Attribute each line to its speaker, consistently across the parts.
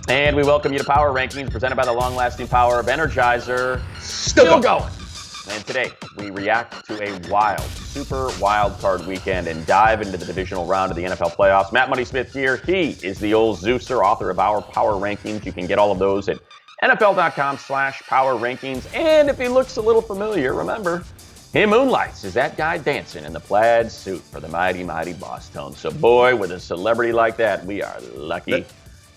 Speaker 1: And we welcome you to Power Rankings, presented by the long-lasting power of Energizer. Still going. And today, we react to a wild, super wild card weekend and dive into the divisional round of the NFL playoffs. Matt Money Smith here. He is the old Zeuser, author of our Power Rankings. You can get all of those at NFL.com/Power Rankings. And if he looks a little familiar, remember, he moonlights as that guy dancing in the plaid suit for the mighty, mighty Boss Tone. So, boy, with a celebrity like that, we are lucky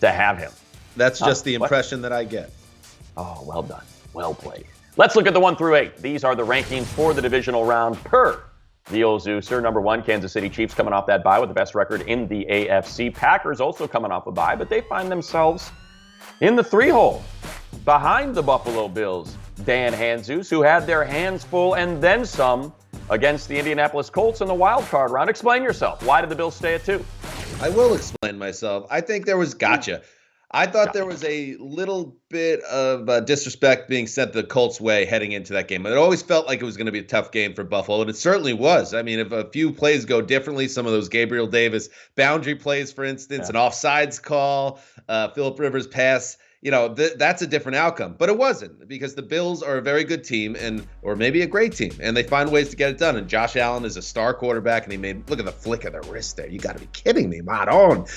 Speaker 1: to have him.
Speaker 2: That's just the impression that I get.
Speaker 1: Oh, well done. Well played. Let's look at the 1 through 8. These are the rankings for the divisional round per the old Zeuser. Number 1, Kansas City Chiefs coming off that bye with the best record in the AFC. Packers also coming off a bye, but they find themselves in the 3-hole behind the Buffalo Bills. Dan Hanzus, who had their hands full and then some against the Indianapolis Colts in the wild card round. Explain yourself. Why did the Bills stay at 2?
Speaker 2: I will explain myself. I think there was gotcha. I thought there was a little bit of disrespect being sent the Colts' way heading into that game. It always felt like it was going to be a tough game for Buffalo, and it certainly was. I mean, if a few plays go differently, some of those Gabriel Davis boundary plays, for instance, an offsides call, Phillip Rivers pass, that's a different outcome. But it wasn't, because the Bills are a very good team, or maybe a great team, and they find ways to get it done. And Josh Allen is a star quarterback, and look at the flick of the wrist there. You got to be kidding me, Madon.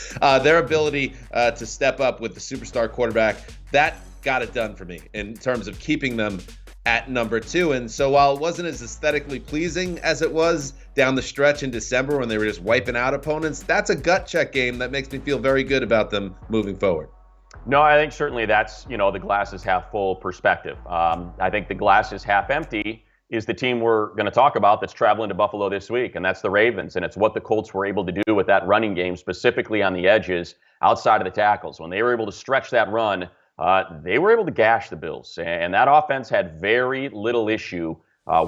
Speaker 2: Their ability to step up with the superstar quarterback, that got it done for me in terms of keeping them at number 2. And so while it wasn't as aesthetically pleasing as it was down the stretch in December when they were just wiping out opponents, that's a gut check game that makes me feel very good about them moving forward.
Speaker 1: No, I think certainly that's, the glass is half full perspective. I think the glass is half empty is the team we're going to talk about that's traveling to Buffalo this week, and that's the Ravens. And it's what the Colts were able to do with that running game, specifically on the edges outside of the tackles. When they were able to stretch that run, they were able to gash the Bills. And that offense had very little issue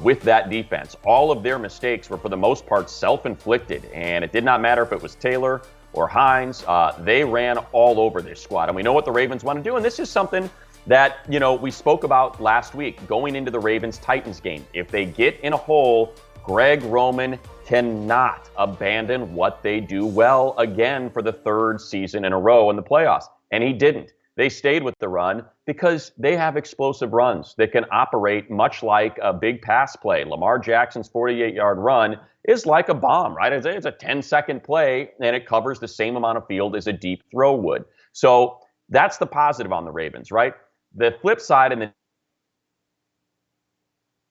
Speaker 1: with that defense. All of their mistakes were, for the most part, self-inflicted. And it did not matter if it was Taylor or Hines. They ran all over this squad. And we know what the Ravens want to do. And this is something that, we spoke about last week going into the Ravens-Titans game. If they get in a hole, Greg Roman cannot abandon what they do well again for the 3rd season in a row in the playoffs. And he didn't. They stayed with the run because they have explosive runs that can operate much like a big pass play. Lamar Jackson's 48-yard run is like a bomb, right? It's a 10-second play, and it covers the same amount of field as a deep throw would. So that's the positive on the Ravens, right? The flip side and the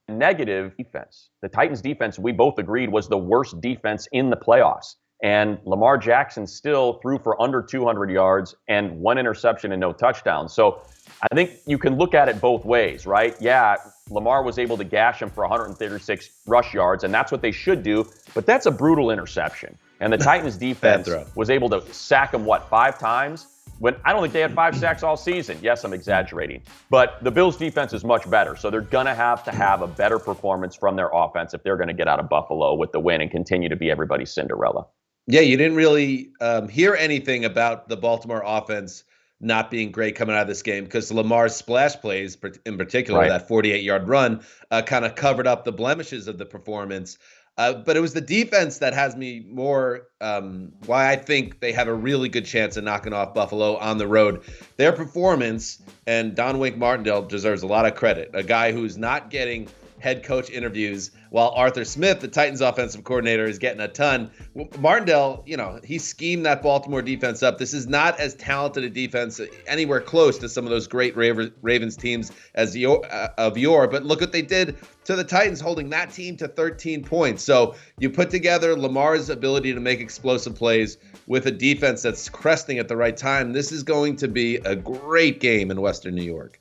Speaker 1: negative defense. The Titans defense, we both agreed, was the worst defense in the playoffs. And Lamar Jackson still threw for under 200 yards and 1 interception and no touchdowns. So I think you can look at it both ways, right? Yeah, Lamar was able to gash him for 136 rush yards, and that's what they should do. But that's a brutal interception. And the Titans defense was able to sack him, 5 times? When I don't think they had 5 sacks all season. Yes, I'm exaggerating. But the Bills' defense is much better. So they're going to have a better performance from their offense if they're going to get out of Buffalo with the win and continue to be everybody's Cinderella.
Speaker 2: Yeah, you didn't really hear anything about the Baltimore offense not being great coming out of this game, because Lamar's splash plays, in particular, that 48-yard run, kind of covered up the blemishes of the performance. But it was the defense that has me more why I think they have a really good chance of knocking off Buffalo on the road. Their performance, and Don Wink Martindale deserves a lot of credit, a guy who's not getting head coach interviews, while Arthur Smith, the Titans offensive coordinator, is getting a ton. Martindale, he schemed that Baltimore defense up. This is not as talented a defense anywhere close to some of those great Ravens teams of yore. But look what they did to the Titans, holding that team to 13 points. So you put together Lamar's ability to make explosive plays with a defense that's cresting at the right time. This is going to be a great game in Western New York.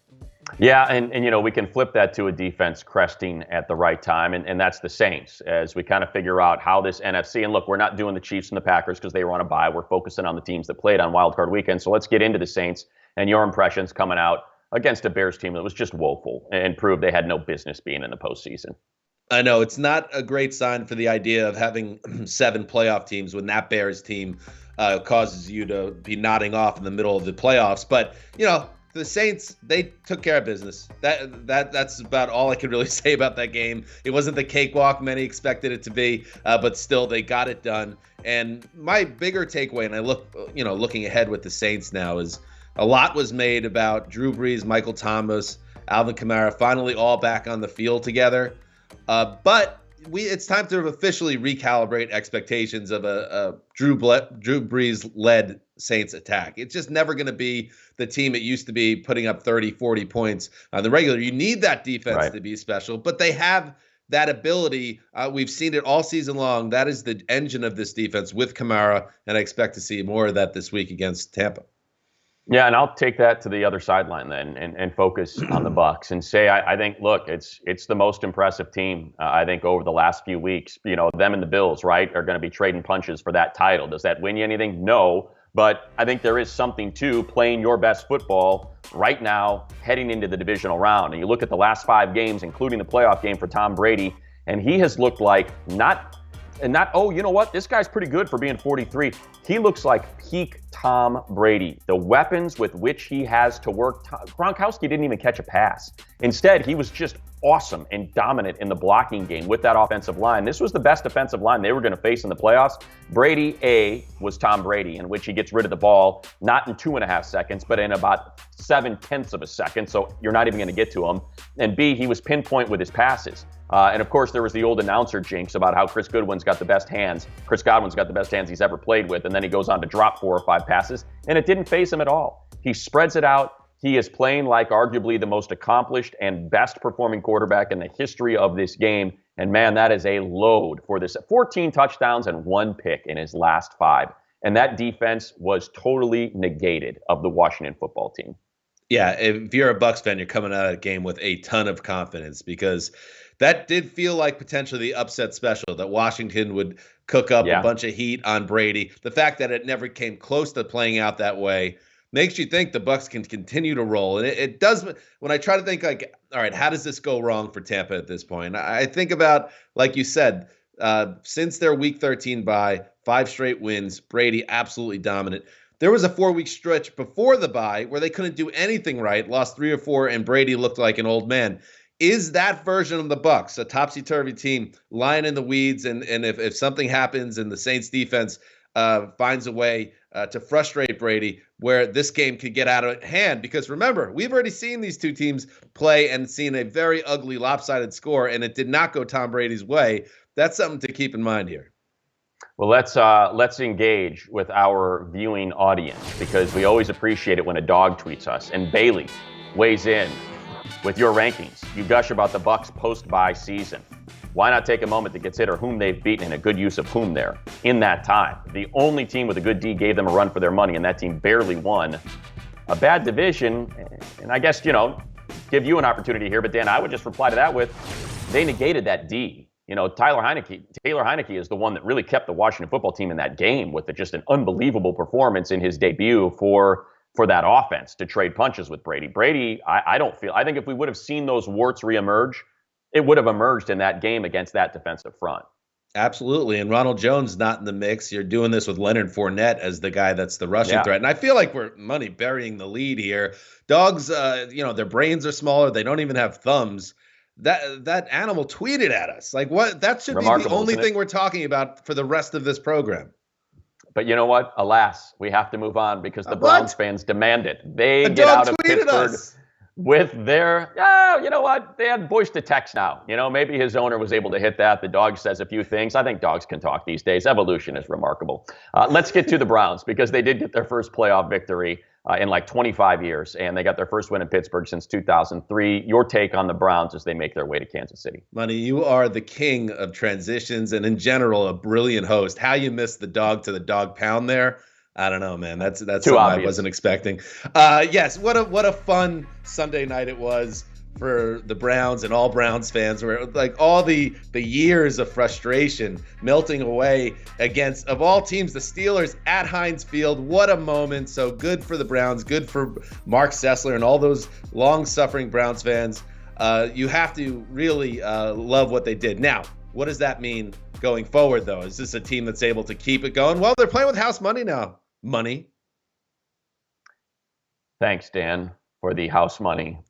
Speaker 1: Yeah, and we can flip that to a defense cresting at the right time, and that's the Saints, as we kind of figure out how this NFC, and look, we're not doing the Chiefs and the Packers because they were on a bye. We're focusing on the teams that played on Wild Card Weekend. So let's get into the Saints and your impressions coming out against a Bears team that was just woeful and proved they had no business being in the postseason.
Speaker 2: I know it's not a great sign for the idea of having 7 playoff teams when that Bears team causes you to be nodding off in the middle of the playoffs. But, the Saints, they took care of business. That's about all I can really say about that game. It wasn't the cakewalk many expected it to be, but still they got it done. And my bigger takeaway, and I looking ahead with the Saints now, is A lot was made about Drew Brees, Michael Thomas, Alvin Kamara finally all back on the field together. But it's time to officially recalibrate expectations of a Drew Brees-led Saints attack. It's just never going to be the team it used to be, putting up 30, 40 points on the regular. You need that defense to be special, but they have that ability. We've seen it all season long. That is the engine of this defense with Kamara, and I expect to see more of that this week against Tampa.
Speaker 1: Yeah, and I'll take that to the other sideline then and focus on the Bucs and say I think, look, it's the most impressive team, I think, over the last few weeks. You know, them and the Bills, right, are going to be trading punches for that title. Does that win you anything? No. But I think there is something to playing your best football right now heading into the divisional round. And you look at the last 5 games, including the playoff game for Tom Brady, and he has looked like oh, you know what? This guy's pretty good for being 43. He looks like peak Tom Brady. The weapons with which he has to work. Gronkowski didn't even catch a pass. Instead, he was just awesome and dominant in the blocking game with that offensive line. This was the best defensive line they were going to face in the playoffs. Brady, was Tom Brady, in which he gets rid of the ball, not in 2.5 seconds, but in about 7/10 of a second. So you're not even going to get to him. And B, he was pinpoint with his passes. And of course, there was the old announcer jinx about how Chris Godwin's got the best hands he's ever played with. And then he goes on to drop 4 or 5 passes, and it didn't faze him at all. He spreads it out. He is playing like arguably the most accomplished and best performing quarterback in the history of this game. And man, that is a load for this. 14 touchdowns and 1 pick in his last 5. And that defense was totally negated of the Washington football team.
Speaker 2: Yeah, if you're a Bucs fan, you're coming out of the game with a ton of confidence, because that did feel like potentially the upset special, that Washington would cook up a bunch of heat on Brady. The fact that it never came close to playing out that way makes you think the Bucs can continue to roll. And it does. When I try to think, like, all right, how does this go wrong for Tampa at this point? I think about, like you said, since their Week 13 bye, 5 straight wins, Brady absolutely dominant. There was a 4-week stretch before the bye where they couldn't do anything right, lost 3 or 4, and Brady looked like an old man. Is that version of the Bucs a topsy-turvy team lying in the weeds? And if something happens and the Saints defense finds a way to frustrate Brady, where this game could get out of hand? Because remember, we've already seen these two teams play and seen a very ugly, lopsided score, and it did not go Tom Brady's way. That's something to keep in mind here.
Speaker 1: Well, let's engage with our viewing audience, because we always appreciate it when a dog tweets us. And Bailey weighs in with your rankings. You gush about the Bucs post-bye season. Why not take a moment to consider whom they've beaten and a good use of whom there in that time? The only team with a good D gave them a run for their money, and that team barely won. A bad division, and I guess, give you an opportunity here, but Dan, I would just reply to that with, they negated that D. Taylor Heineke is the one that really kept the Washington football team in that game with just an unbelievable performance in his debut for that offense to trade punches with Brady. I think if we would have seen those warts reemerge, it would have emerged in that game against that defensive front.
Speaker 2: Absolutely. And Ronald Jones not in the mix. You're doing this with Leonard Fournette as the guy that's the rushing threat. And I feel like we're burying the lead here. Dogs, their brains are smaller. They don't even have thumbs. That animal tweeted at us. Like, what? That should be the only thing we're talking about for the rest of this program.
Speaker 1: But you know what? Alas, we have to move on because the Browns fans demand it. They get out of Pittsburgh with their, you know what? They have voice to text now. Maybe his owner was able to hit that. The dog says a few things. I think dogs can talk these days. Evolution is remarkable. Let's get to the Browns, because they did get their first playoff victory in like 25 years, and they got their first win in Pittsburgh since 2003. Your take on the Browns as they make their way to Kansas City?
Speaker 2: Money, you are the king of transitions and in general a brilliant host. How you missed the dog to the dog pound there? I don't know, man. That's something I wasn't expecting. Yes, what a fun Sunday night it was for the Browns and all Browns fans, where like all the years of frustration melting away against, of all teams, the Steelers at Heinz Field. What a moment. So good for the Browns, good for Mark Sessler and all those long-suffering Browns fans. You have to really love what they did. Now, what does that mean going forward, though? Is this a team that's able to keep it going? Well, they're playing with house money now. Money.
Speaker 1: Thanks, Dan, for the house money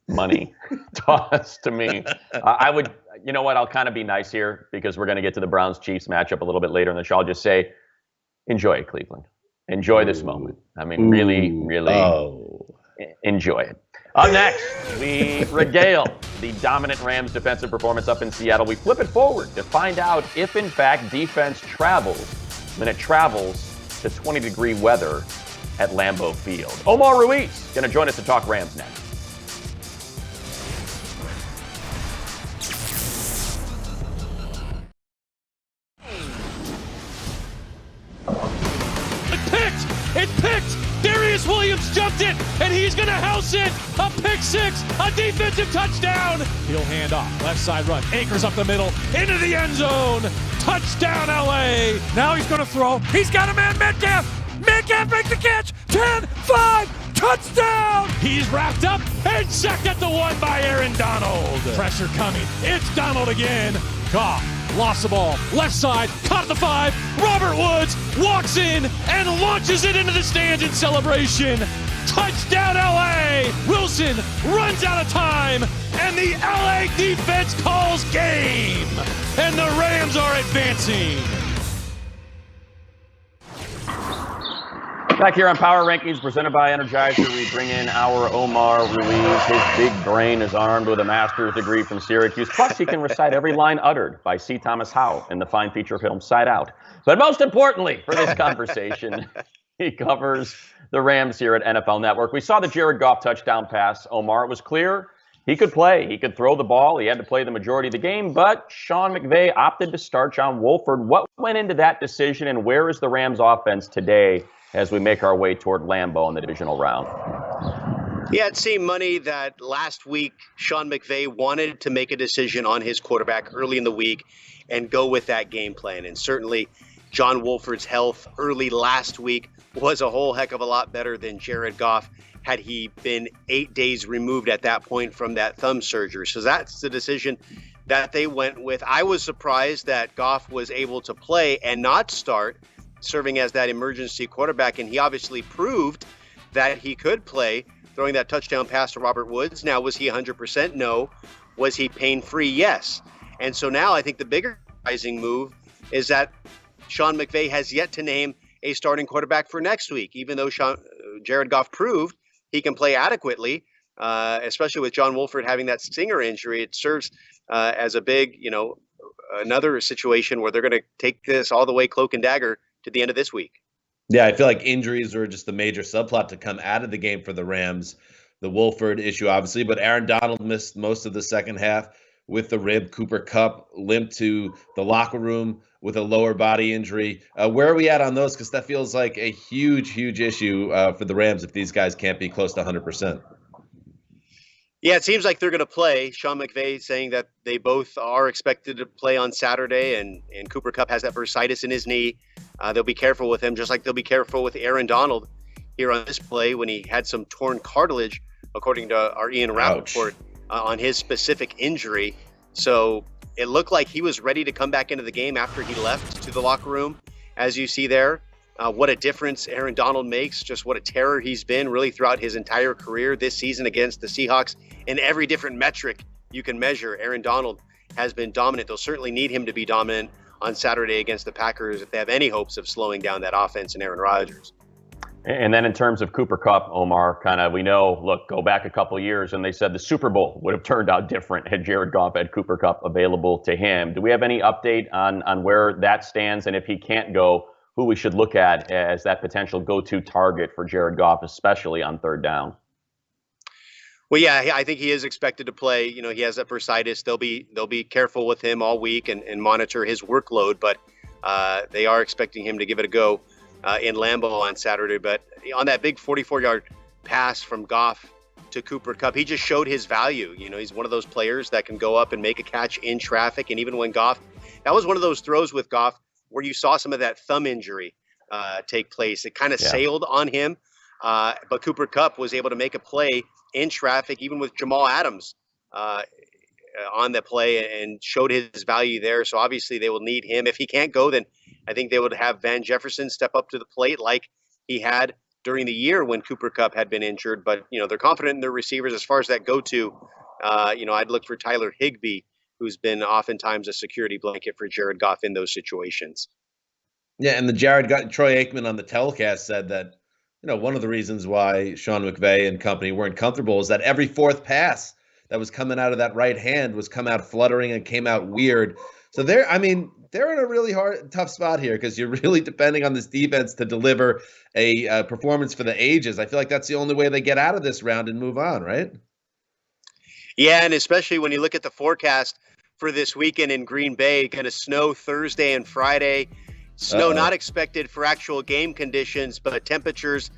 Speaker 1: toss to me. I would, I'll kind of be nice here because we're going to get to the Browns-Chiefs matchup a little bit later in the show. I'll just say, enjoy it, Cleveland. Enjoy this moment. I mean, really, really.
Speaker 2: Oh.
Speaker 1: Enjoy it. Up next, we regale the dominant Rams defensive performance up in Seattle. We flip it forward to find out if, in fact, defense travels when it travels to 20-degree weather at Lambeau Field. Omar Ruiz going to join us to talk Rams next.
Speaker 3: It's picked! Darius Williams jumped it, and he's going to house it! A pick six, a defensive touchdown! He'll hand off, left side run, anchors up the middle, into the end zone! Touchdown, LA! Now he's going to throw, he's got a man, Metcalf! Metcalf makes the catch! 10, 5, touchdown! He's wrapped up and sacked at the 1 by Aaron Donald. Pressure coming, it's Donald again. Goff lost the ball, left side, caught the 5. Robert Woods walks in and launches it into the stands in celebration. Touchdown LA! Wilson runs out of time, and the LA defense calls game. And the Rams are advancing.
Speaker 1: Back here on Power Rankings, presented by Energizer, we bring in our Omar Ruiz. His big brain is armed with a master's degree from Syracuse. Plus, he can recite every line uttered by C. Thomas Howell in the fine feature film Side Out. But most importantly for this conversation, he covers the Rams here at NFL Network. We saw the Jared Goff touchdown pass, Omar. It was clear he could play. He could throw the ball. He had to play the majority of the game. But Sean McVay opted to start John Wolford. What went into that decision, and where is the Rams offense today as we make our way toward Lambeau in the divisional round?
Speaker 4: Yeah, it seemed money that last week Sean McVay wanted to make a decision on his quarterback early in the week and go with that game plan. And certainly John Wolford's health early last week was a whole heck of a lot better than Jared Goff had he been 8 days removed at that point from that thumb surgery. So that's the decision that they went with. I was surprised that Goff was able to play and not start, serving as that emergency quarterback, and he obviously proved that he could play, throwing that touchdown pass to Robert Woods. Now, was he 100%? No. Was he pain-free? Yes. And so now I think the bigger rising move is that Sean McVay has yet to name a starting quarterback for next week, even though Jared Goff proved he can play adequately, especially with John Wolford having that stinger injury. It serves as a big, another situation where they're going to take this all the way cloak and dagger to the end of this week.
Speaker 2: Yeah, I feel like injuries were just the major subplot to come out of the game for the Rams. The Wolford issue, obviously, but Aaron Donald missed most of the second half with the rib. Cooper Kupp limped to the locker room with a lower body injury. Where are we at on those? Because that feels like a huge, huge issue for the Rams if these guys can't be close to 100%.
Speaker 4: Yeah, it seems like they're going to play. Sean McVay saying that they both are expected to play on Saturday, and Cooper Kupp has that bursitis in his knee. They'll be careful with him, just like they'll be careful with Aaron Donald here on this play when he had some torn cartilage, according to our Ian Rappaport, on his specific injury. So it looked like he was ready to come back into the game after he left to the locker room, as you see there. What a difference Aaron Donald makes, just what a terror he's been really throughout his entire career this season against the Seahawks. In every different metric you can measure, Aaron Donald has been dominant. They'll certainly need him to be dominant on Saturday against the Packers if they have any hopes of slowing down that offense and Aaron Rodgers.
Speaker 1: And then in terms of Cooper Kupp, Omar, we know, look, go back a couple of years and they said the Super Bowl would have turned out different had Jared Goff had Cooper Kupp available to him. Do we have any update on where that stands, and if he can't go, who we should look at as that potential go-to target for Jared Goff, especially on third down?
Speaker 4: Well, yeah, I think he is expected to play. He has that bursitis. They'll be careful with him all week and monitor his workload, but they are expecting him to give it a go in Lambeau on Saturday. But on that big 44-yard pass from Goff to Cooper Kupp, he just showed his value. He's one of those players that can go up and make a catch in traffic. And even when Goff, that was one of those throws with Goff where you saw some of that thumb injury take place. It kind of sailed on him, but Cooper Kupp was able to make a play in traffic, even with Jamal Adams on the play, and showed his value there. So obviously they will need him. If he can't go, then I think they would have Van Jefferson step up to the plate like he had during the year when Cooper Kupp had been injured. But, they're confident in their receivers as far as that go-to. I'd look for Tyler Higbee, who's been oftentimes a security blanket for Jared Goff in those situations.
Speaker 2: Yeah, and Troy Aikman on the telecast said that one of the reasons why Sean McVay and company weren't comfortable is that every fourth pass that was coming out of that right hand was come out fluttering and came out weird. So they're in a really tough spot here because you're really depending on this defense to deliver a performance for the ages. I feel like that's the only way they get out of this round and move on, right?
Speaker 4: Yeah, and especially when you look at the forecast for this weekend in Green Bay, going to snow Thursday and Friday. Snow not expected for actual game conditions, but temperatures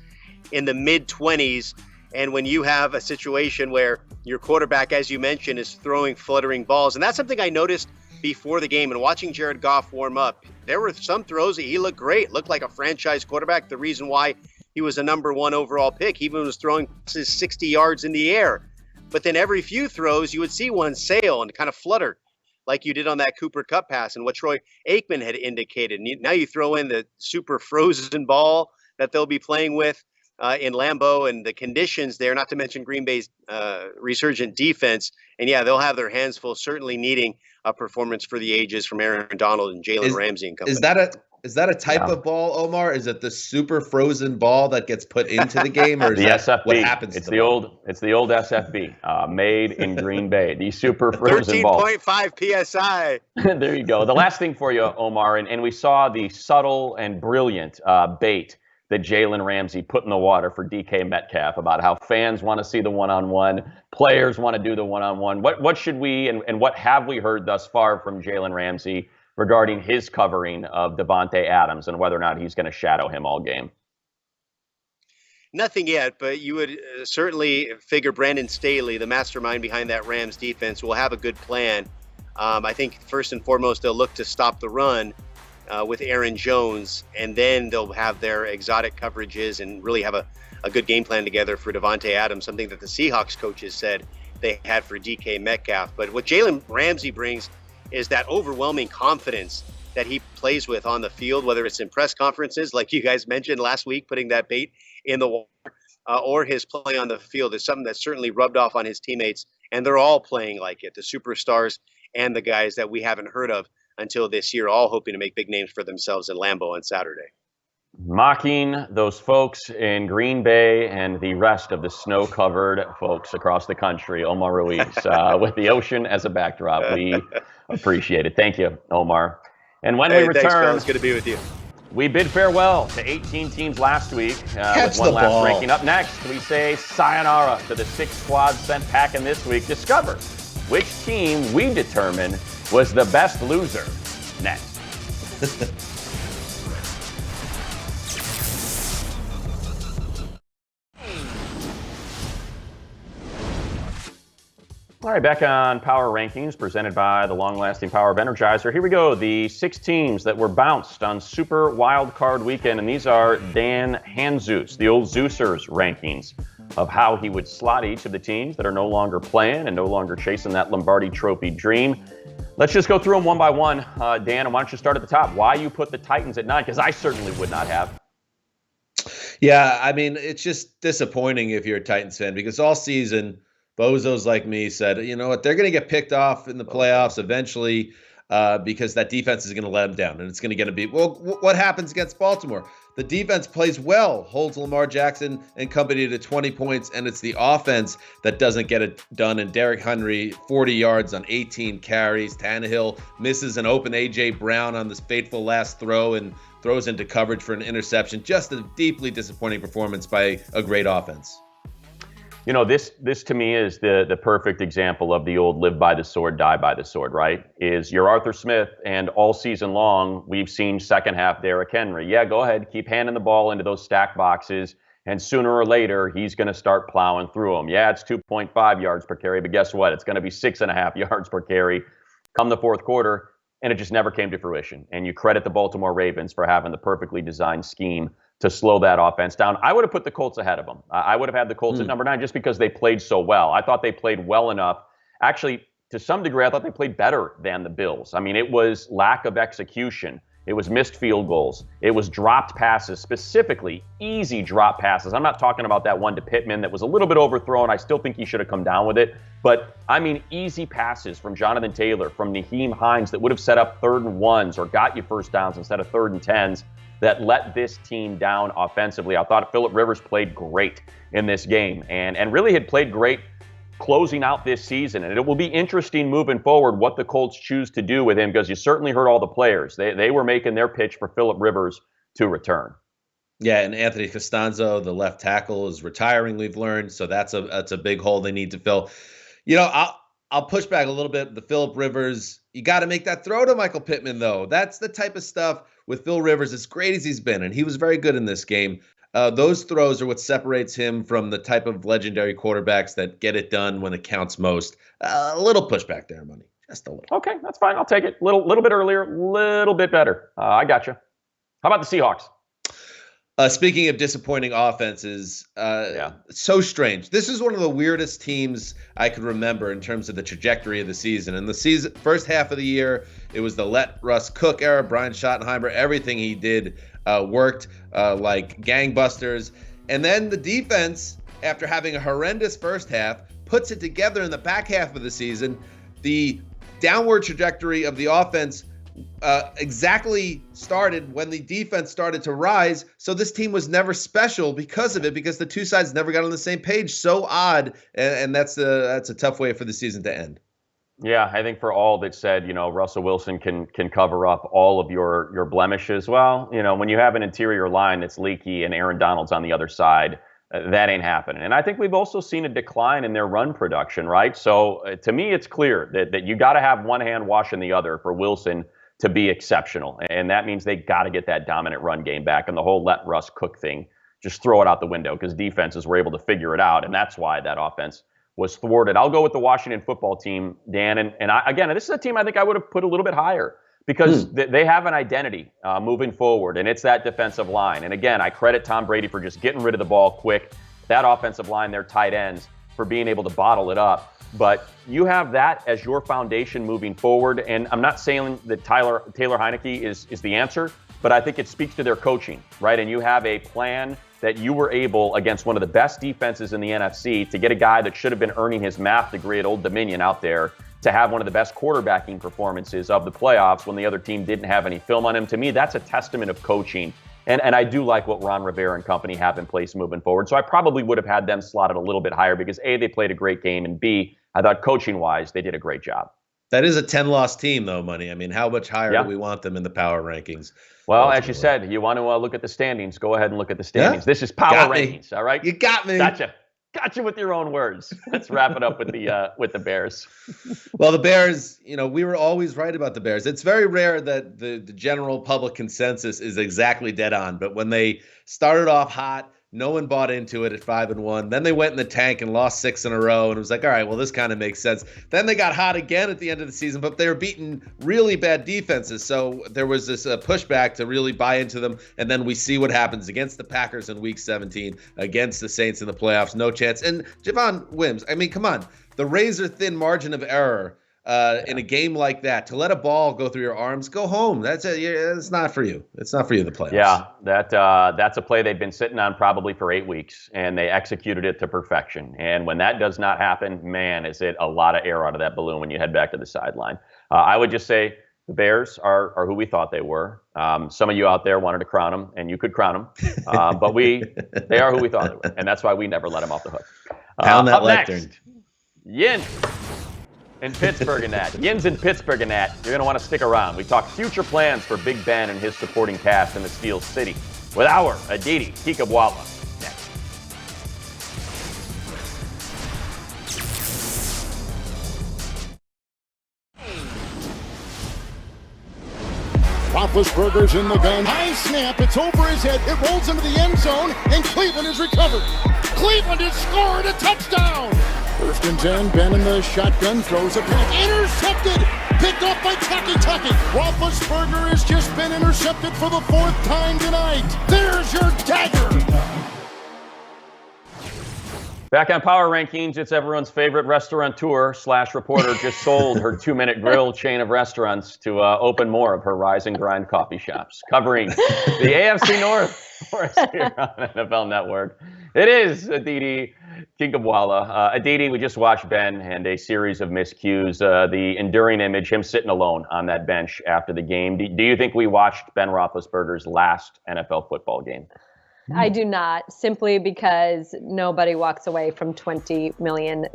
Speaker 4: in the mid-20s. And when you have a situation where your quarterback, as you mentioned, is throwing fluttering balls, and that's something I noticed before the game and watching Jared Goff warm up, there were some throws that he looked great, looked like a franchise quarterback. The reason why he was a number 1 overall pick, he even was throwing passes 60 yards in the air. But then every few throws, you would see one sail and kind of flutter like you did on that Cooper Kupp pass and what Troy Aikman had indicated. And now you throw in the super frozen ball that they'll be playing with in Lambeau and the conditions there, not to mention Green Bay's resurgent defense. And yeah, they'll have their hands full, certainly needing a performance for the ages from Aaron Donald and Jalen Ramsey and company.
Speaker 2: Is that a type of ball, Omar? Is it the super frozen ball that gets put into the game, or is
Speaker 1: the SFB?
Speaker 2: What happens?
Speaker 1: It's the old SFB, made in Green Bay. The super frozen ball.
Speaker 4: 13.5 psi.
Speaker 1: There you go. The last thing for you, Omar, and we saw the subtle and brilliant bait that Jalen Ramsey put in the water for DK Metcalf about how fans want to see the one-on-one, players want to do the one-on-one. What should we and what have we heard thus far from Jalen Ramsey regarding his covering of Davante Adams and whether or not he's going to shadow him all game?
Speaker 4: Nothing yet, but you would certainly figure Brandon Staley, the mastermind behind that Rams defense, will have a good plan. I think first and foremost, they'll look to stop the run with Aaron Jones, and then they'll have their exotic coverages and really have a good game plan together for Davante Adams, something that the Seahawks coaches said they had for DK Metcalf. But what Jalen Ramsey brings is that overwhelming confidence that he plays with on the field, whether it's in press conferences, like you guys mentioned last week, putting that bait in the water, or his play on the field is something that's certainly rubbed off on his teammates, and they're all playing like it, the superstars and the guys that we haven't heard of until this year, all hoping to make big names for themselves in Lambeau on Saturday.
Speaker 1: Mocking those folks in Green Bay and the rest of the snow-covered folks across the country, Omar Ruiz, with the ocean as a backdrop. We appreciate it. Thank you, Omar. And when we return,
Speaker 4: thanks, fellas. Good to be with you.
Speaker 1: We bid farewell to 18 teams last week with one last ranking. Up next, we say sayonara to the 6 squads sent packing this week. Discover which team we determine was the best loser next. All right, back on Power Rankings presented by the long-lasting power of Energizer. Here we go, the 6 teams that were bounced on Super Wild Card Weekend, and these are Dan Hanzus, the old Zeusers rankings of how he would slot each of the teams that are no longer playing and no longer chasing that Lombardi Trophy dream. Let's just go through them one by one. Dan, and why don't you start at the top? Why you put the Titans at 9? Because I certainly would not have.
Speaker 2: Yeah, I mean, it's just disappointing if you're a Titans fan because all season, bozos like me said, you know what, they're going to get picked off in the playoffs eventually because that defense is going to let them down. And it's going to be, well, what happens against Baltimore? The defense plays well, holds Lamar Jackson and company to 20 points, and it's the offense that doesn't get it done. And Derrick Henry, 40 yards on 18 carries. Tannehill misses an open A.J. Brown on this fateful last throw and throws into coverage for an interception. Just a deeply disappointing performance by a great offense.
Speaker 1: You know, this to me is the perfect example of the old live by the sword, die by the sword, right? Is you're Arthur Smith, and all season long, we've seen second half Derrick Henry. Yeah, go ahead, keep handing the ball into those stack boxes, and sooner or later, he's going to start plowing through them. Yeah, it's 2.5 yards per carry, but guess what? It's going to be 6.5 yards per carry come the fourth quarter, and it just never came to fruition. And you credit the Baltimore Ravens for having the perfectly designed scheme to slow that offense down. I would have put the Colts ahead of them. I would have had the Colts at number 9 just because they played so well. I thought they played well enough. Actually, to some degree, I thought they played better than the Bills. I mean, it was lack of execution It was missed field goals. It was dropped passes, specifically easy drop passes. I'm not talking about that one to Pittman that was a little bit overthrown. I still think he should have come down with it. But, I mean, easy passes from Jonathan Taylor, from Nyheim Hines that would have set up 3rd and 1s or got you first downs instead of 3rd and 10s that let this team down offensively. I thought Phillip Rivers played great in this game and really had played great closing out this season. And it will be interesting moving forward what the Colts choose to do with him, because you certainly heard all the players. They were making their pitch for Phillip Rivers to return.
Speaker 2: Yeah, and Anthony Costanzo, the left tackle, is retiring, we've learned. So that's a big hole they need to fill. You know, I'll push back a little bit. The Phillip Rivers, you got to make that throw to Michael Pittman, though. That's the type of stuff with Phil Rivers, as great as he's been, and he was very good in this game. Those throws are what separates him from the type of legendary quarterbacks that get it done when it counts most. A little pushback there, Money. Just a little.
Speaker 1: Okay, that's fine. I'll take it. Little bit earlier, little bit better. I got you. How about the Seahawks?
Speaker 2: Speaking of disappointing offenses, so strange. This is one of the weirdest teams I could remember in terms of the trajectory of the season. In the first half of the year, it was the let Russ cook era. Brian Schottenheimer, everything he did worked like gangbusters. And then the defense, after having a horrendous first half, puts it together in the back half of the season. The downward trajectory of the offense exactly started when the defense started to rise. So this team was never special because of it, because the two sides never got on the same page. So odd. And that's a tough way for the season to end.
Speaker 1: Yeah, I think for all that said, Russell Wilson can cover up all of your blemishes. Well, when you have an interior line that's leaky and Aaron Donald's on the other side, that ain't happening. And I think we've also seen a decline in their run production, right? So to me, it's clear that you got to have one hand washing the other for Wilson to be exceptional. And that means they got to get that dominant run game back. And the whole let Russ cook thing, just throw it out the window, because defenses were able to figure it out. And that's why that offense was thwarted. I'll go with the Washington football team, Dan. And again, this is a team I think I would have put a little bit higher, because they have an identity moving forward, and it's that defensive line. And again, I credit Tom Brady for just getting rid of the ball quick. That offensive line, their tight ends, for being able to bottle it up. But you have that as your foundation moving forward. And I'm not saying that Taylor Heineke is the answer, but I think it speaks to their coaching, right? And you have a plan that you were able, against one of the best defenses in the NFC, to get a guy that should have been earning his math degree at Old Dominion out there to have one of the best quarterbacking performances of the playoffs when the other team didn't have any film on him. To me, that's a testament of coaching. And I do like what Ron Rivera and company have in place moving forward. So I probably would have had them slotted a little bit higher because A, they played a great game, and B, I thought coaching-wise, they did a great job.
Speaker 2: That is a 10-loss team, though, Money. I mean, how much higher do we want them in the power rankings?
Speaker 1: Well, as you said, you want to look at the standings. Go ahead and look at the standings. Yeah? This is power rankings, all right?
Speaker 2: You got me.
Speaker 1: Gotcha with your own words. Let's wrap it up with the Bears.
Speaker 2: Well, the Bears, we were always right about the Bears. It's very rare that the general public consensus is exactly dead on. But when they started off hot, no one bought into it at 5-1. Then they went in the tank and lost 6 in a row. And it was like, all right, well, this kind of makes sense. Then they got hot again at the end of the season, but they were beating really bad defenses. So there was this pushback to really buy into them. And then we see what happens against the Packers in Week 17, against the Saints in the playoffs. No chance. And Javon Wims, I mean, come on. The razor-thin margin of error in a game like that, to let a ball go through your arms, go home. That's it. It's not for you. It's not for you, the playoffs.
Speaker 1: Yeah, that's a play they've been sitting on probably for 8 weeks, and they executed it to perfection. And when that does not happen, man, is it a lot of air out of that balloon when you head back to the sideline. I would just say the Bears are who we thought they were. Some of you out there wanted to crown them, and you could crown them. But they are who we thought they were, and that's why we never let them off the hook.
Speaker 2: Pound that
Speaker 1: lectern. Yin. In Pittsburgh and that. Yins in Pittsburgh and that. You're going to want to stick around. We talk future plans for Big Ben and his supporting cast in the Steel City with our Aditi Kikabwala next.
Speaker 5: Roethlisberger's in the gun. High snap. It's over his head. It rolls into the end zone, and Cleveland is recovered. Cleveland has scored a touchdown. First and 10, Ben in the shotgun, throws a pick, intercepted, picked up by Tucky. Roethlisberger has just been intercepted for the 4th time tonight. There's your dagger.
Speaker 1: Back on Power Rankings, it's everyone's favorite restaurateur/reporter just sold her 2-minute grill chain of restaurants to open more of her Rise and Grind coffee shops. Covering the AFC North for us here on NFL Network, it is Aditi Kinkhabwala. Aditi, we just watched Ben and a series of miscues. The enduring image, him sitting alone on that bench after the game. Do you think we watched Ben Roethlisberger's last NFL football game?
Speaker 6: I do not, simply because nobody walks away from $20 million.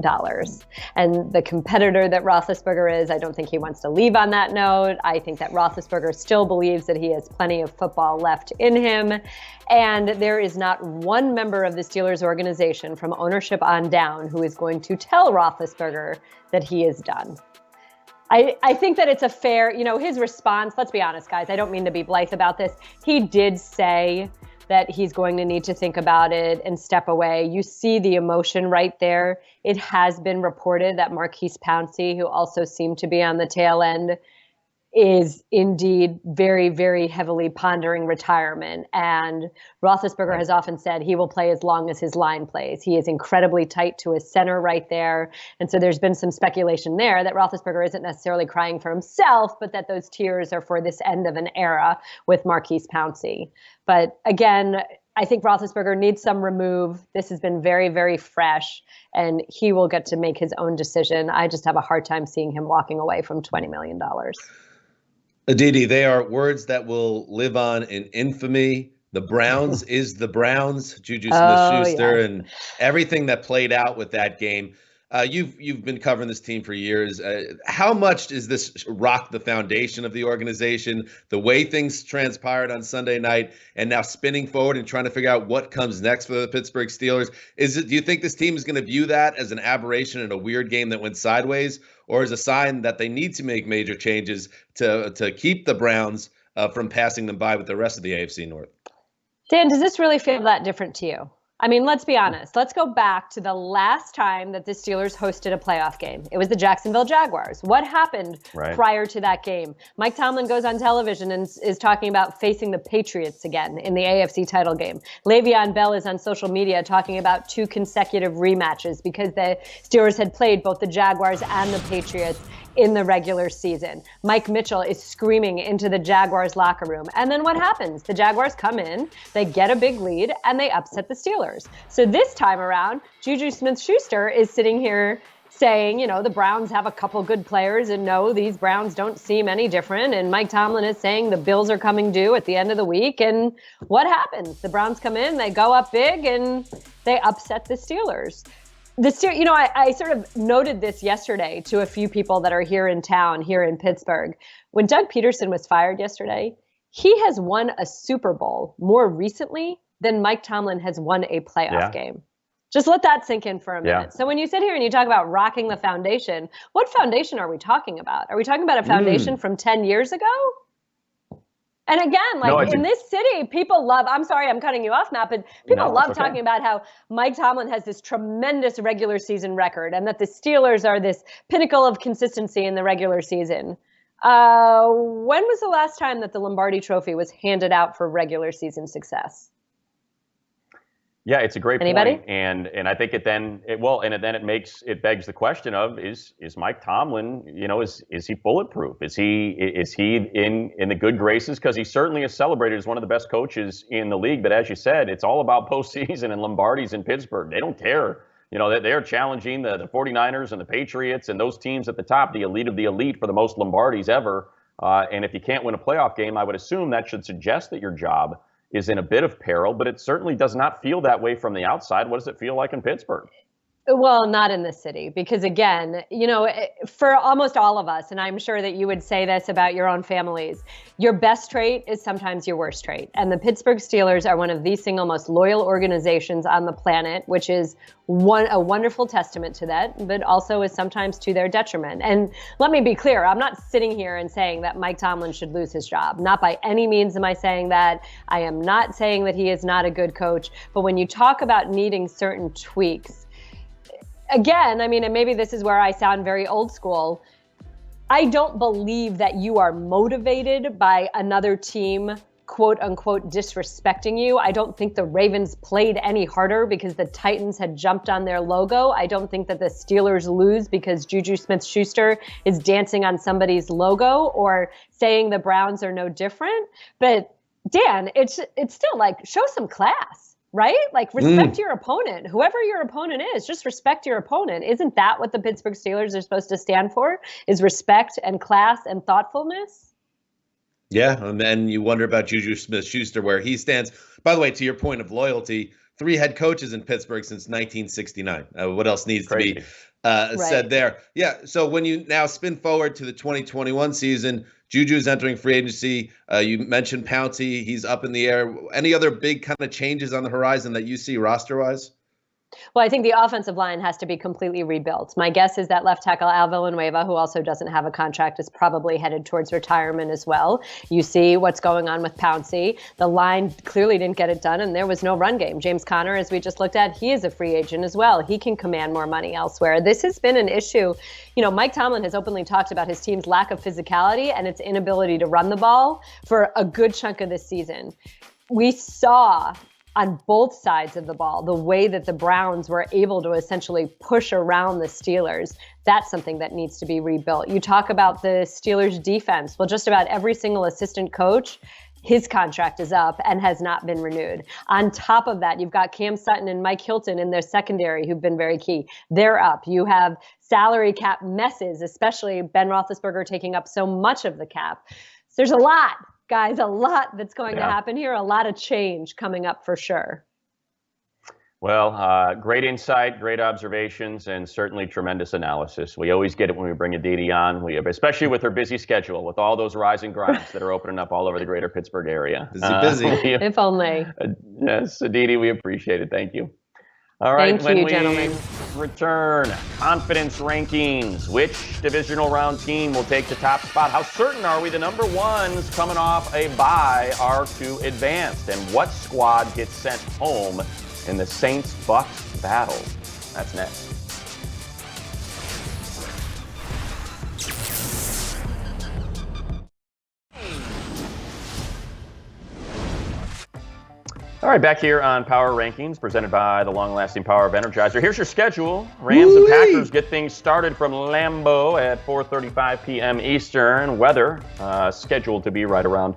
Speaker 6: And the competitor that Roethlisberger is, I don't think he wants to leave on that note. I think that Roethlisberger still believes that he has plenty of football left in him. And there is not one member of the Steelers organization from ownership on down who is going to tell Roethlisberger that he is done. I think that it's a fair, his response, let's be honest, guys, I don't mean to be blithe about this. He did say that he's going to need to think about it and step away. You see the emotion right there. It has been reported that Maurkice Pouncey, who also seemed to be on the tail end, is indeed very, very heavily pondering retirement. And Roethlisberger has often said he will play as long as his line plays. He is incredibly tight to his center right there. And so there's been some speculation there that Roethlisberger isn't necessarily crying for himself, but that those tears are for this end of an era with Maurkice Pouncey. But again, I think Roethlisberger needs some remove. This has been very, very fresh, and he will get to make his own decision. I just have a hard time seeing him walking away from $20 million.
Speaker 2: Aditi, they are words that will live on in infamy. The Browns is the Browns, Juju Smith-Schuster, and everything that played out with that game. You've been covering this team for years. How much does this rock the foundation of the organization, the way things transpired on Sunday night, and now spinning forward and trying to figure out what comes next for the Pittsburgh Steelers? Do you think this team is going to view that as an aberration and a weird game that went sideways, or as a sign that they need to make major changes to keep the Browns from passing them by with the rest of the AFC North?
Speaker 6: Dan, does this really feel that different to you? I mean, let's be honest. Let's go back to the last time that the Steelers hosted a playoff game. It was the Jacksonville Jaguars. What happened prior to that game? Mike Tomlin goes on television and is talking about facing the Patriots again in the AFC title game. Le'Veon Bell is on social media talking about 2 consecutive rematches because the Steelers had played both the Jaguars and the Patriots in the regular season. Mike Mitchell is screaming into the Jaguars locker room. And then what happens? The Jaguars come in, they get a big lead, and they upset the Steelers. So this time around, Juju Smith-Schuster is sitting here saying, the Browns have a couple good players, and no, these Browns don't seem any different. And Mike Tomlin is saying the Bills are coming due at the end of the week. And what happens? The Browns come in, they go up big, and they upset the Steelers. I sort of noted this yesterday to a few people that are here in town, here in Pittsburgh. When Doug Peterson was fired yesterday, he has won a Super Bowl more recently than Mike Tomlin has won a playoff game. Just let that sink in for a minute. Yeah. So when you sit here and you talk about rocking the foundation, what foundation are we talking about? Are we talking about a foundation from 10 years ago? And again, in this city, people love, I'm sorry, I'm cutting you off, Matt, but people love talking about how Mike Tomlin has this tremendous regular season record and that the Steelers are this pinnacle of consistency in the regular season. When was the last time that the Lombardi Trophy was handed out for regular season success?
Speaker 1: Yeah, it's a great
Speaker 6: Anybody?
Speaker 1: point, and I think it begs the question of is Mike Tomlin, is he bulletproof? Is he in the good graces? Because he certainly is celebrated as one of the best coaches in the league. But as you said, it's all about postseason and Lombardi's in Pittsburgh. They don't care. They're challenging the 49ers and the Patriots and those teams at the top, the elite of the elite, for the most Lombardis ever. And if you can't win a playoff game, I would assume that should suggest that your job is in a bit of peril, but it certainly does not feel that way from the outside. What does it feel like in Pittsburgh?
Speaker 6: Well, not in this city, because again, for almost all of us, and I'm sure that you would say this about your own families, your best trait is sometimes your worst trait. And the Pittsburgh Steelers are one of the single most loyal organizations on the planet, which is a wonderful testament to that, but also is sometimes to their detriment. And let me be clear, I'm not sitting here and saying that Mike Tomlin should lose his job. Not by any means am I saying that. I am not saying that he is not a good coach. But when you talk about needing certain tweaks, again, and maybe this is where I sound very old school. I don't believe that you are motivated by another team quote unquote disrespecting you. I don't think the Ravens played any harder because the Titans had jumped on their logo. I don't think that the Steelers lose because Juju Smith-Schuster is dancing on somebody's logo or saying the Browns are no different. But Dan, it's still like, show some class, right? Like, respect your opponent. Whoever your opponent is, just respect your opponent. Isn't that what the Pittsburgh Steelers are supposed to stand for? Is respect and class and thoughtfulness?
Speaker 2: Yeah, and then you wonder about Juju Smith-Schuster, where he stands. By the way, to your point of loyalty, 3 head coaches in Pittsburgh since 1969. What else needs to be said there? Yeah, so when you now spin forward to the 2021 season, Juju's entering free agency. You mentioned Pouncey. He's up in the air. Any other big kind of changes on the horizon that you see roster-wise?
Speaker 6: Well, I think the offensive line has to be completely rebuilt. My guess is that left tackle Al Villanueva, who also doesn't have a contract, is probably headed towards retirement as well. You see what's going on with Pouncey. The line clearly didn't get it done, and there was no run game. James Conner, as we just looked at, he is a free agent as well. He can command more money elsewhere. This has been an issue. You know, Mike Tomlin has openly talked about his team's lack of physicality and its inability to run the ball for a good chunk of this season. We saw on both sides of the ball, the way that the Browns were able to essentially push around the Steelers. That's something that needs to be rebuilt. You talk about the Steelers defense. Well, just about every single assistant coach, his contract is up and has not been renewed. On top of that, you've got Cam Sutton and Mike Hilton in their secondary who've been very key. They're up. You have salary cap messes, especially Ben Roethlisberger taking up so much of the cap. So there's a lot. Guys, a lot that's going to happen here, a lot of change coming up for sure.
Speaker 1: Well, great insight, great observations, and certainly tremendous analysis. We always get it when we bring Aditi on, especially with her busy schedule, with all those rising grinds that are opening up all over the greater Pittsburgh area.
Speaker 2: Busy.
Speaker 6: If only.
Speaker 1: Yes, Aditi, we appreciate it. Thank you. All right,
Speaker 6: Thank you, gentlemen.
Speaker 1: Return confidence rankings. Which divisional round team will take the top spot? How certain are we the number ones coming off a bye are to advance? And what squad gets sent home in the Saints-Bucks battle? That's next. All right, back here on Power Rankings, presented by the long-lasting power of Energizer. Here's your schedule. Rams and Packers get things started from Lambeau at 4:35 p.m. Eastern. Weather scheduled to be right around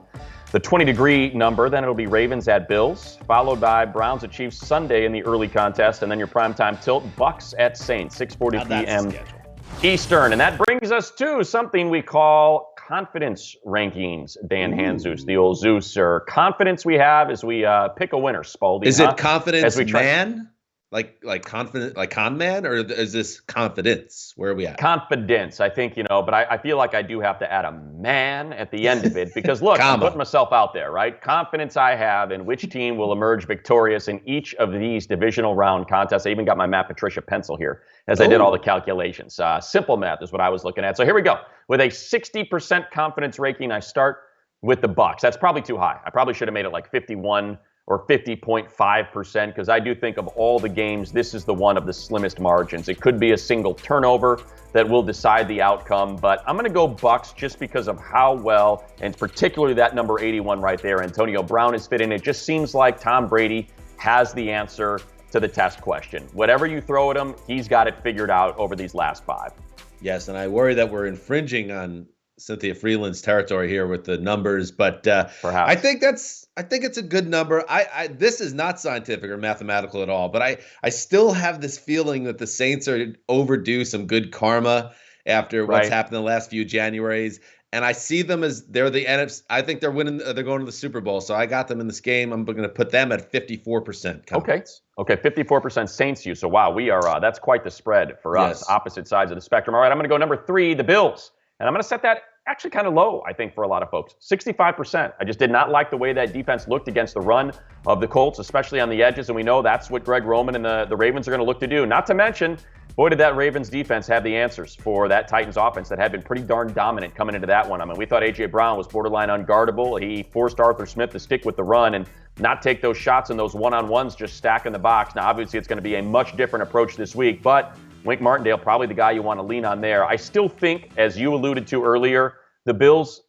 Speaker 1: the 20-degree number. Then it'll be Ravens at Bills, followed by Browns at Chiefs Sunday in the early contest, and then your primetime tilt, Bucks at Saints, 6:40 p.m. Eastern. And that brings us to something we call confidence rankings, Dan Hanzus, the old Zeuser. Confidence we have as we pick a winner, Spalding.
Speaker 2: Is it confidence man? Like confident, like con man, or is this confidence? Where are we at?
Speaker 1: Confidence, I think, but I feel like I do have to add a man at the end of it because, look, I'm putting myself out there, right? Confidence I have in which team will emerge victorious in each of these divisional round contests. I even got my Matt Patricia pencil here as I did all the calculations. Simple math is what I was looking at. So here we go. With a 60% confidence ranking, I start with the Bucks. That's probably too high. I probably should have made it like 51 or 50.5% because I do think of all the games, this is the one of the slimmest margins. It could be a single turnover that will decide the outcome, but I'm going to go Bucks just because of how well, and particularly that number 81 right there, Antonio Brown is fit in. It just seems like Tom Brady has the answer to the test question. Whatever you throw at him, he's got it figured out over these last 5.
Speaker 2: Yes, and I worry that we're infringing on Cynthia Freeland's territory here with the numbers, but
Speaker 1: perhaps.
Speaker 2: I think it's a good number. This is not scientific or mathematical at all, but I still have this feeling that the Saints are overdue some good karma after what's happened in the last few Januaries, and I see them as they're the NFC. I think they're winning. They're going to the Super Bowl, so I got them in this game. I'm going to put them at 54% confidence.
Speaker 1: Okay, 54% Saints you. So wow, we are. That's quite the spread for us. Opposite sides of the spectrum. All right, I'm going to go number 3, the Bills. And I'm going to set that actually kind of low, I think, for a lot of folks. 65%. I just did not like the way that defense looked against the run of the Colts, especially on the edges. And we know that's what Greg Roman and the Ravens are going to look to do. Not to mention, boy, did that Ravens defense have the answers for that Titans offense that had been pretty darn dominant coming into that one. I mean, we thought A.J. Brown was borderline unguardable. He forced Arthur Smith to stick with the run and not take those shots and those one-on-ones just stack in the box. Now, obviously, it's going to be a much different approach this week, but Wink Martindale, probably the guy you want to lean on there. I still think, as you alluded to earlier, the Bills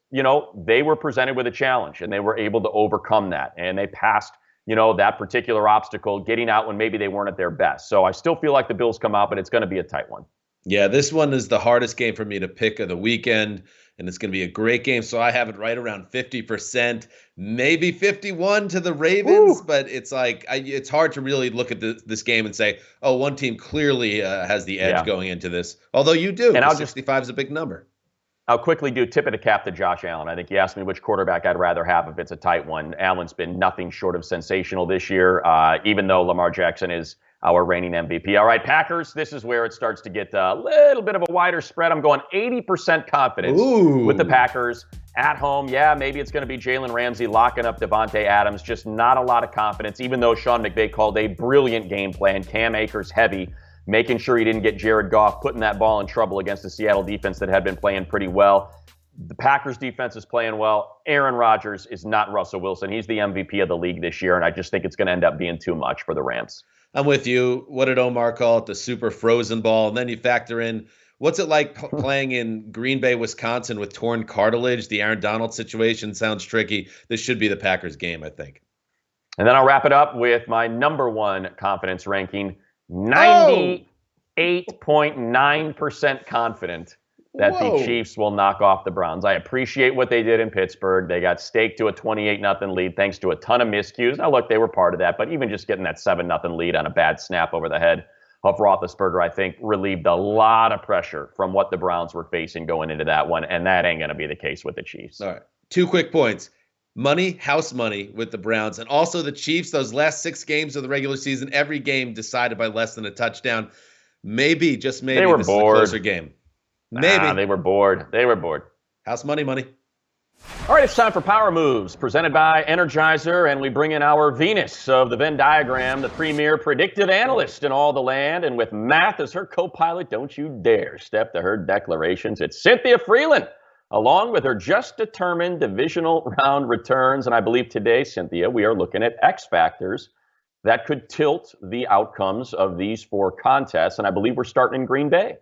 Speaker 1: they were presented with a challenge and they were able to overcome that. And they passed, that particular obstacle, getting out when maybe they weren't at their best. So I still feel like the Bills come out, but it's going to be a tight one.
Speaker 2: Yeah, this one is the hardest game for me to pick of the weekend, and it's going to be a great game. So I have it right around 50%, maybe 51 to the Ravens. Ooh. But it's like it's hard to really look at this game and say, oh, one team clearly has the edge going into this. Although you do, and 65 is a big number.
Speaker 1: I'll quickly do tip of the cap to Josh Allen. I think you asked me which quarterback I'd rather have if it's a tight one. Allen's been nothing short of sensational this year, even though Lamar Jackson is our reigning MVP. All right, Packers, this is where it starts to get a little bit of a wider spread. I'm going 80% confidence with the Packers at home. Yeah, maybe it's going to be Jalen Ramsey locking up Davante Adams. Just not a lot of confidence, even though Sean McVay called a brilliant game plan. Cam Akers heavy, making sure he didn't get Jared Goff, putting that ball in trouble against the Seattle defense that had been playing pretty well. The Packers defense is playing well. Aaron Rodgers is not Russell Wilson. He's the MVP of the league this year, and I just think it's going to end up being too much for the Rams.
Speaker 2: I'm with you. What did Omar call it? The super frozen ball. And then you factor in, what's it like playing in Green Bay, Wisconsin with torn cartilage? The Aaron Donald situation sounds tricky. This should be the Packers game, I think.
Speaker 1: And then I'll wrap it up with my number one confidence ranking. 98.9% confident that the Chiefs will knock off the Browns. I appreciate what they did in Pittsburgh. They got staked to a 28-0 lead thanks to a ton of miscues. Now, look, they were part of that, but even just getting that 7-0 lead on a bad snap over the head of Roethlisberger, I think, relieved a lot of pressure from what the Browns were facing going into that one, and that ain't going to be the case with the Chiefs.
Speaker 2: All right. 2 quick points. Money, house money with the Browns. And also the Chiefs, those last 6 games of the regular season, every game decided by less than a touchdown. Maybe, just maybe, this is a closer game. Maybe.
Speaker 1: They were bored. They were bored.
Speaker 2: House money, money.
Speaker 1: All right, it's time for Power Moves, presented by Energizer, and we bring in our Venus of the Venn diagram, the premier predictive analyst in all the land, and with math as her co-pilot, don't you dare step to her declarations. It's Cynthia Freeland, along with her just-determined divisional round returns, and I believe today, Cynthia, we are looking at X factors that could tilt the outcomes of these 4 contests, and I believe we're starting in Green Bay.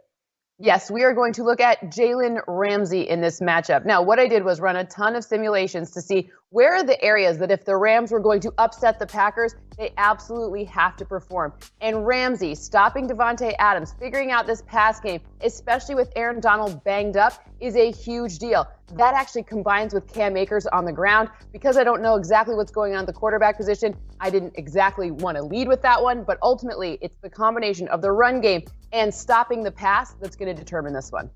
Speaker 7: Yes, we are going to look at Jalen Ramsey in this matchup. Now, what I did was run a ton of simulations to see where are the areas that if the Rams were going to upset the Packers, they absolutely have to perform. And Ramsey stopping Davante Adams, figuring out this pass game, especially with Aaron Donald banged up, is a huge deal. That actually combines with Cam Akers on the ground. Because I don't know exactly what's going on at the quarterback position, I didn't exactly want to lead with that one, but ultimately it's the combination of the run game and stopping the pass that's going to determine this one.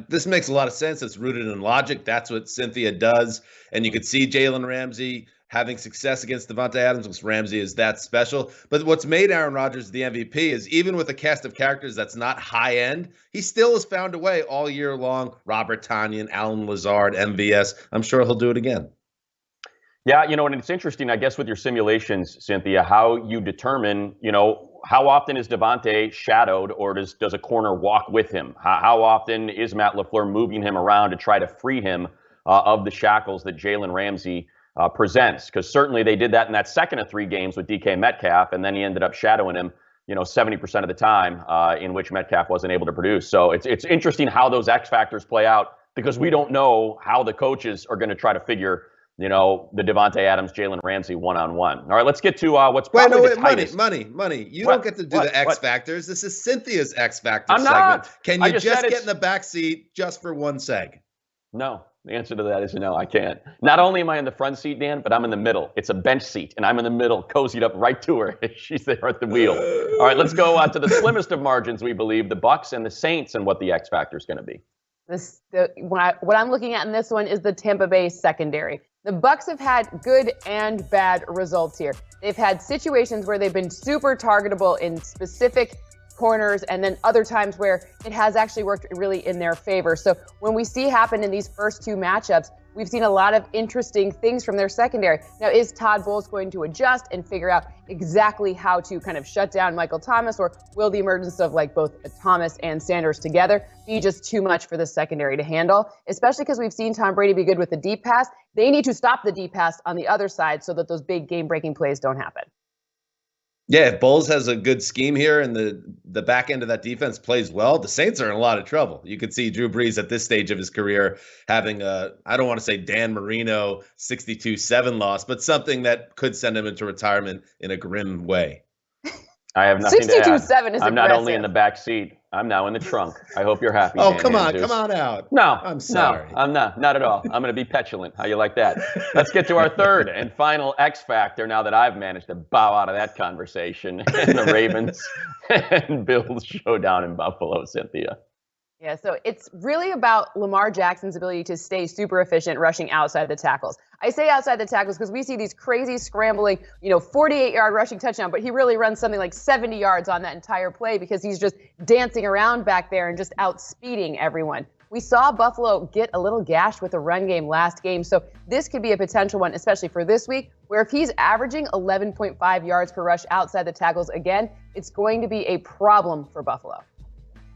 Speaker 2: This makes a lot of sense. It's rooted in logic. That's what Cynthia does. And you could see Jalen Ramsey having success against Davante Adams because Ramsey is that special. But what's made Aaron Rodgers the MVP is even with a cast of characters that's not high end, he still has found a way all year long. Robert Tonyan, Alan Lazard, MVS. I'm sure he'll do it again.
Speaker 1: Yeah, and it's interesting, I guess, with your simulations, Cynthia, how you determine, how often is Davante shadowed or does a corner walk with him? How often is Matt LaFleur moving him around to try to free him of the shackles that Jalen Ramsey presents? Because certainly they did that in that second of 3 games with DK Metcalf, and then he ended up shadowing him, 70% of the time in which Metcalf wasn't able to produce. So it's interesting how those X factors play out because we don't know how the coaches are going to try to figure the Davante Adams, Jalen Ramsey one-on-one. All right, let's get to what's probably the tightest.
Speaker 2: Money. You don't get to do the X factors. This is Cynthia's X factor
Speaker 1: I'm
Speaker 2: segment.
Speaker 1: Not.
Speaker 2: Can you just get in the back seat just for 1 seg?
Speaker 1: No. The answer to that is no, I can't. Not only am I in the front seat, Dan, but I'm in the middle. It's a bench seat, and I'm in the middle, cozied up right to her. She's there at the wheel. All right, let's go to the slimmest of margins, we believe, the Bucs and the Saints, and what the X factor is going to be.
Speaker 7: What I'm looking at in this one is the Tampa Bay Secondary. The Bucs have had good and bad results here. They've had situations where they've been super targetable in specific corners, and then other times where it has actually worked really in their favor. So when we see happen in these first 2 matchups, we've seen a lot of interesting things from their secondary. Now, is Todd Bowles going to adjust and figure out exactly how to kind of shut down Michael Thomas, or will the emergence of both Thomas and Sanders together be just too much for the secondary to handle? Especially because we've seen Tom Brady be good with the deep pass. They need to stop the deep pass on the other side so that those big game-breaking plays don't happen.
Speaker 2: Yeah, if Bowles has a good scheme here and the back end of that defense plays well, the Saints are in a lot of trouble. You could see Drew Brees at this stage of his career having I don't want to say Dan Marino 62-7 loss, but something that could send him into retirement in a grim way.
Speaker 1: I have nothing to add.
Speaker 7: 62-7 is
Speaker 1: I'm not
Speaker 7: aggressive.
Speaker 1: only in the back seat. I'm now in the trunk. I hope you're happy.
Speaker 2: Oh,
Speaker 1: Dan
Speaker 2: come
Speaker 1: Andrews.
Speaker 2: on out.
Speaker 1: No,
Speaker 2: I'm sorry.
Speaker 1: No, I'm not at all. I'm going to be petulant. How you like that? Let's get to our third and final X factor now that I've managed to bow out of that conversation. And the Ravens and Bills showdown in Buffalo, Cynthia.
Speaker 7: Yeah, so it's really about Lamar Jackson's ability to stay super efficient rushing outside the tackles. I say outside the tackles because we see these crazy scrambling, 48-yard rushing touchdown, but he really runs something like 70 yards on that entire play because he's just dancing around back there and just outspeeding everyone. We saw Buffalo get a little gashed with the run game last game, so this could be a potential one, especially for this week, where if he's averaging 11.5 yards per rush outside the tackles again, it's going to be a problem for Buffalo.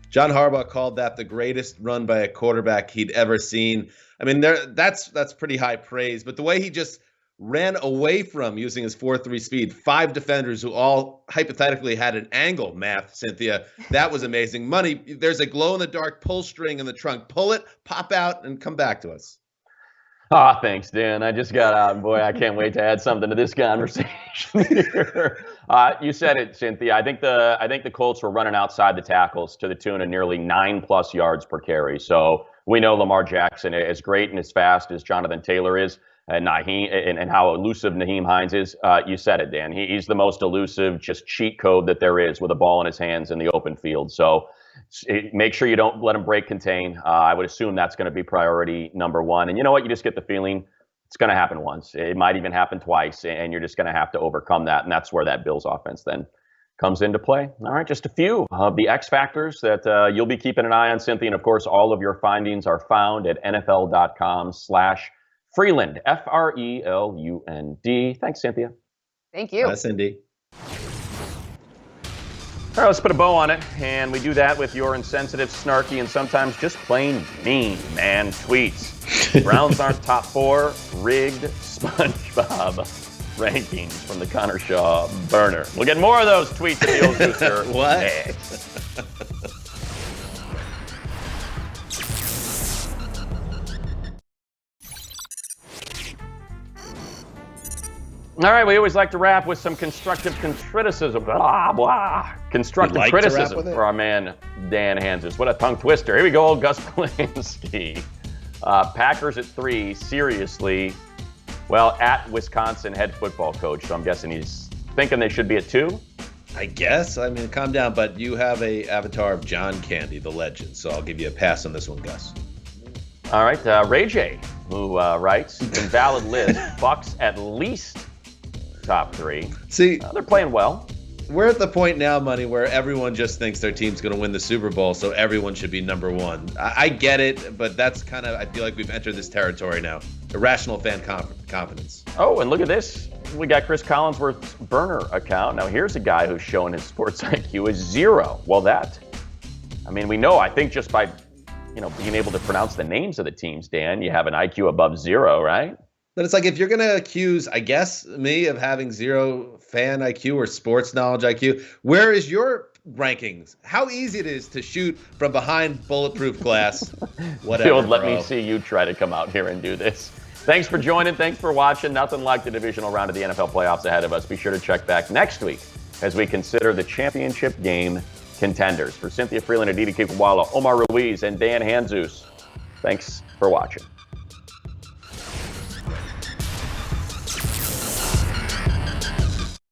Speaker 2: John Harbaugh called that the greatest run by a quarterback he'd ever seen. I mean, that's pretty high praise. But the way he just ran away from using his 4.3 speed, 5 defenders who all hypothetically had an angle, math, Cynthia, that was amazing. Money, there's a glow-in-the-dark pull string in the trunk. Pull it, pop out, and come back to us.
Speaker 1: Thanks, Dan. I just got out. Boy, I can't wait to add something to this conversation here. You said it, Cynthia. I think the Colts were running outside the tackles to the tune of nearly 9+ yards per carry. So we know Lamar Jackson, as great and as fast as Jonathan Taylor is, and how elusive Nyheim Hines is. You said it, Dan. He's the most elusive, just cheat code that there is with a ball in his hands in the open field. So make sure you don't let him break contain. I would assume that's going to be priority number one. And you know what? You just get the feeling it's going to happen once. It might even happen twice, and you're just going to have to overcome that. And that's where that Bills offense then comes into play. All right, just a few of the X factors that you'll be keeping an eye on, Cynthia. And of course, all of your findings are found at NFL.com/Freeland, FRELUND. Thanks, Cynthia.
Speaker 7: Thank you.
Speaker 2: That's Cindy.
Speaker 1: All right, let's put a bow on it, and we do that with your insensitive, snarky, and sometimes just plain mean man tweets. Browns aren't top 4, rigged SpongeBob rankings from the Connor Shaw burner. We'll get more of those tweets at the old booster.
Speaker 2: What?
Speaker 1: Next. All right, we always like to wrap with some constructive criticism. Blah, blah. Constructive criticism for our man, Dan Hanzus. What a tongue twister. Here we go, Gus Polanski. Packers at 3, seriously. Well, at Wisconsin head football coach, so I'm guessing he's thinking they should be at 2?
Speaker 2: I guess. I mean, calm down, but you have a avatar of John Candy, the legend, so I'll give you a pass on this one, Gus.
Speaker 1: All right, Ray J, who writes, invalid list, Bucks at least top 3.
Speaker 2: See,
Speaker 1: they're playing well.
Speaker 2: We're at the point now, Money, where everyone just thinks their team's going to win the Super Bowl, so everyone should be number 1. I get it, but that's kind of, I feel like we've entered this territory now. Irrational fan confidence.
Speaker 1: Oh, and look at this. We got Chris Collinsworth's burner account. Now, here's a guy who's showing his sports IQ is 0. Well, we know, I think just by, being able to pronounce the names of the teams, Dan, you have an IQ above 0, right?
Speaker 2: But it's like, if you're going to accuse, I guess, me of having 0 fan IQ or sports knowledge IQ, where is your rankings? How easy it is to shoot from behind bulletproof glass. Whatever,
Speaker 1: Let me see you try to come out here and do this. Thanks for joining. Thanks for watching. Nothing like the divisional round of the NFL playoffs ahead of us. Be sure to check back next week as we consider the championship game contenders. For Cynthia Freeland, Aditi Kikwala, Omar Ruiz, and Dan Hanzus, thanks for watching.